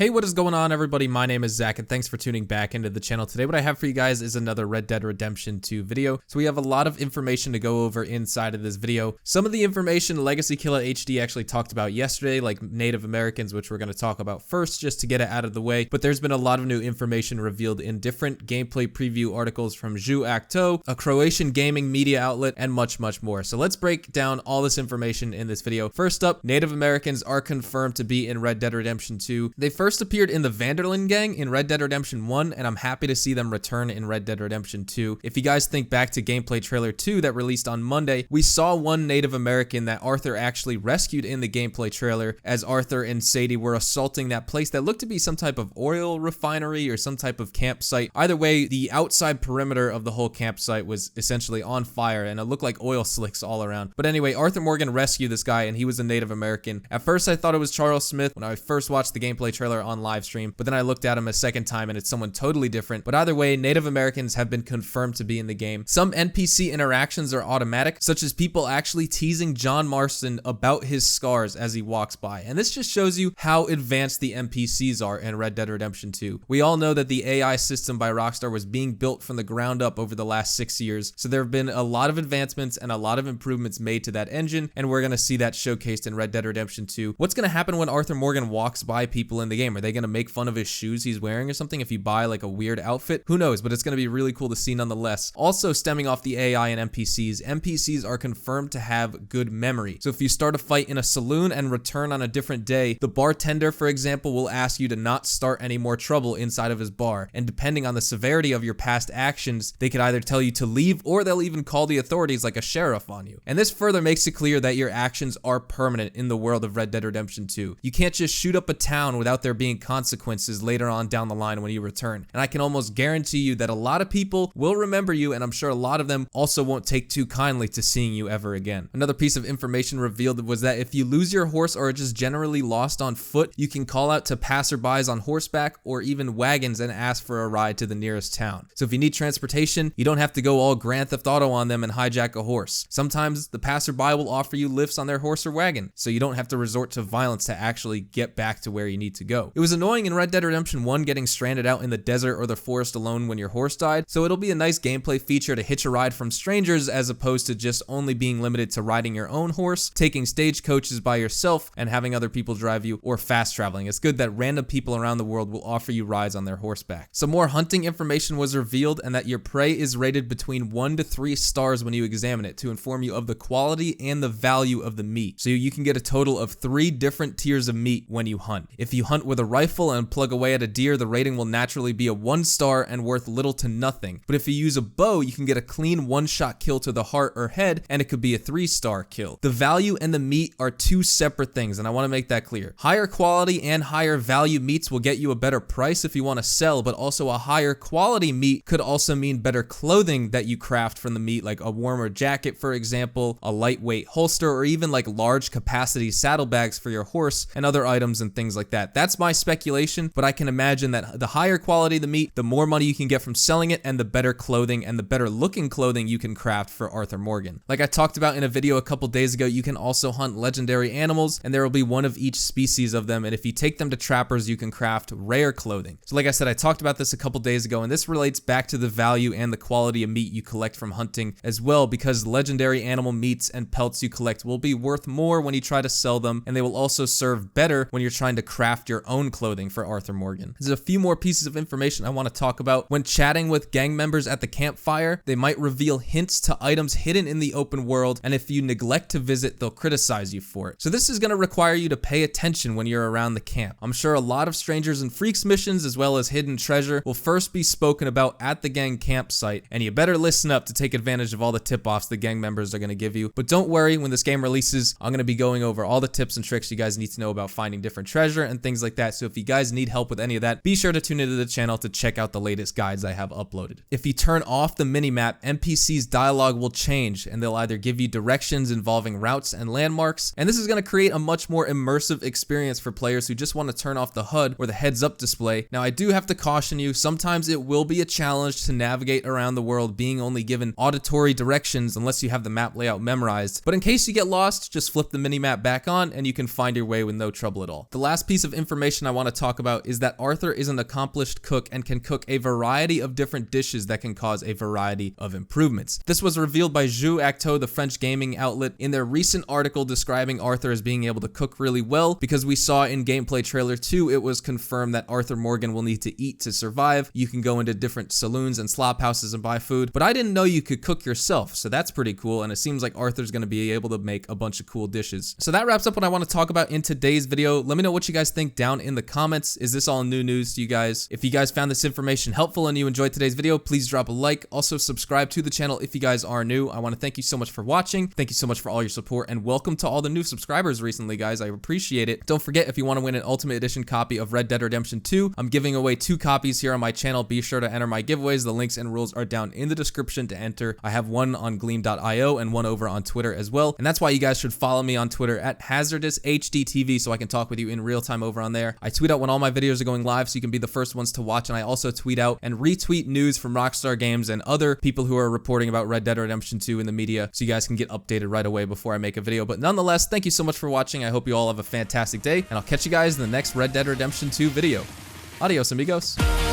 Hey, what is going on, everybody? My name is Zach, and thanks for tuning back into the channel. Today, what I have for you guys is another Red Dead Redemption 2 video. So we have a lot of information to go over inside of this video. Some of the information Legacy Killer HD actually talked about yesterday, like Native Americans, which we're going to talk about first, just to get it out of the way. But there's been a lot of new information revealed in different gameplay preview articles from Ju Acto, a Croatian gaming media outlet, and much more. So let's break down all this information in this video. First up, Native Americans are confirmed to be in Red Dead Redemption 2. They first appeared in the Vanderlyn gang in Red Dead Redemption 1, and I'm happy to see them return in Red Dead Redemption 2. If you guys think back to gameplay trailer 2 that released on Monday, we saw one Native American that Arthur actually rescued in the gameplay trailer as Arthur and Sadie were assaulting that place that looked to be some type of oil refinery or some type of campsite. Either way, the outside perimeter of the whole campsite was essentially on fire and it looked like oil slicks all around. But anyway, Arthur Morgan rescued this guy and he was a Native American. At first I thought it was Charles Smith when I first watched the gameplay trailer on live stream, but then I looked at him a second time and it's someone totally different. But either way, Native Americans have been confirmed to be in the game. Some NPC interactions are automatic, such as people actually teasing John Marston about his scars as he walks by. And this just shows you how advanced the NPCs are in Red Dead Redemption 2. We all know that the AI system by Rockstar was being built from the ground up over the last 6 years, so there have been a lot of advancements and a lot of improvements made to that engine, and we're going to see that showcased in Red Dead Redemption 2. What's going to happen when Arthur Morgan walks by people in the game? Are they going to make fun of his shoes he's wearing or something if you buy like a weird outfit? Who knows, but it's going to be really cool to see nonetheless. Also, stemming off the AI and NPCs are confirmed to have good memory. So if you start a fight in a saloon and return on a different day, the bartender, for example, will ask you to not start any more trouble inside of his bar. And depending on the severity of your past actions, they could either tell you to leave or they'll even call the authorities like a sheriff on you. And this further makes it clear that your actions are permanent in the world of Red Dead Redemption 2. You can't just shoot up a town without there being consequences later on down the line when you return. And I can almost guarantee you that a lot of people will remember you, and I'm sure a lot of them also won't take too kindly to seeing you ever again. Another piece of information revealed was that if you lose your horse or are just generally lost on foot, you can call out to passerbys on horseback or even wagons and ask for a ride to the nearest town. So if you need transportation, you don't have to go all Grand Theft Auto on them and hijack a horse. Sometimes the passerby will offer you lifts on their horse or wagon, so you don't have to resort to violence to actually get back to where you need to go. It was annoying in Red Dead Redemption 1 getting stranded out in the desert or the forest alone when your horse died, so it'll be a nice gameplay feature to hitch a ride from strangers as opposed to just only being limited to riding your own horse, taking stagecoaches by yourself, and having other people drive you, or fast traveling. It's good that random people around the world will offer you rides on their horseback. Some more hunting information was revealed, and that your prey is rated between 1 to 3 stars when you examine it to inform you of the quality and the value of the meat. So you can get a total of 3 different tiers of meat when you hunt. If you hunt with a rifle and plug away at a deer, the rating will naturally be a 1 star and worth little to nothing. But if you use a bow, you can get a clean one-shot kill to the heart or head, and it could be a 3-star kill. The value and the meat are 2 separate things, and I want to make that clear. Higher quality and higher value meats will get you a better price if you want to sell, but also a higher quality meat could also mean better clothing that you craft from the meat, like a warmer jacket, for example, a lightweight holster, or even like large capacity saddlebags for your horse and other items and things like that. That's my speculation, but I can imagine that the higher quality the meat, the more money you can get from selling it, and the better clothing and the better looking clothing you can craft for Arthur Morgan. Like I talked about in a video a couple days ago, you can also hunt legendary animals, and there will be one of each species of them, and if you take them to trappers, you can craft rare clothing. So like I said, I talked about this a couple days ago, and this relates back to the value and the quality of meat you collect from hunting as well, because legendary animal meats and pelts you collect will be worth more when you try to sell them, and they will also serve better when you're trying to craft your own clothing for Arthur Morgan. There's a few more pieces of information I want to talk about. When chatting with gang members at the campfire, they might reveal hints to items hidden in the open world, and if you neglect to visit, they'll criticize you for it. So this is going to require you to pay attention when you're around the camp. I'm sure a lot of strangers and freaks missions as well as hidden treasure will first be spoken about at the gang campsite, and you better listen up to take advantage of all the tip-offs the gang members are going to give you. But don't worry, when this game releases, I'm going to be going over all the tips and tricks you guys need to know about finding different treasure and things like that. So if you guys need help with any of that, be sure to tune into the channel to check out the latest guides I have uploaded. If you turn off the minimap, NPC's dialogue will change, and they'll either give you directions involving routes and landmarks, and this is going to create a much more immersive experience for players who just want to turn off the HUD or the heads-up display. Now, I do have to caution you, sometimes it will be a challenge to navigate around the world being only given auditory directions unless you have the map layout memorized, but in case you get lost, just flip the minimap back on and you can find your way with no trouble at all. The last piece of information information I want to talk about is that Arthur is an accomplished cook and can cook a variety of different dishes that can cause a variety of improvements. This was revealed by Jeux Acto, the French gaming outlet, in their recent article describing Arthur as being able to cook really well, because we saw in gameplay trailer 2, it was confirmed that Arthur Morgan will need to eat to survive. You can go into different saloons and slop houses and buy food, but I didn't know you could cook yourself, so that's pretty cool, and it seems like Arthur's going to be able to make a bunch of cool dishes. So that wraps up what I want to talk about in today's video. Let me know what you guys think down in the comments. Is this all new news to you guys? If you guys found this information helpful and you enjoyed today's video, please drop a like. Also subscribe to the channel if you guys are new. I want to thank you so much for watching. Thank you so much for all your support, and welcome to all the new subscribers recently, guys. I appreciate it. Don't forget, if you want to win an Ultimate Edition copy of Red Dead Redemption 2, I'm giving away 2 copies here on my channel. Be sure to enter my giveaways. The links and rules are down in the description to enter. I have one on gleam.io and one over on Twitter as well, and that's why you guys should follow me on Twitter at HazardousHDTV so I can talk with you in real time over on there. I tweet out when all my videos are going live so you can be the first ones to watch, and I also tweet out and retweet news from Rockstar Games and other people who are reporting about Red Dead Redemption 2 in the media so you guys can get updated right away before I make a video. But nonetheless, thank you so much for watching. I hope you all have a fantastic day, and I'll catch you guys in the next Red Dead Redemption 2 video. Adios, amigos.